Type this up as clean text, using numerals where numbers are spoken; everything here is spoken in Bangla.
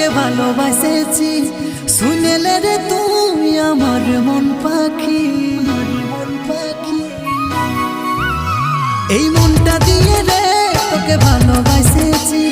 তোকে ভালোবাসেছি শুনেলে রে তুই আমার মন পাখি এই মনটা দিয়ে রে তোকে ভালোবাসেছি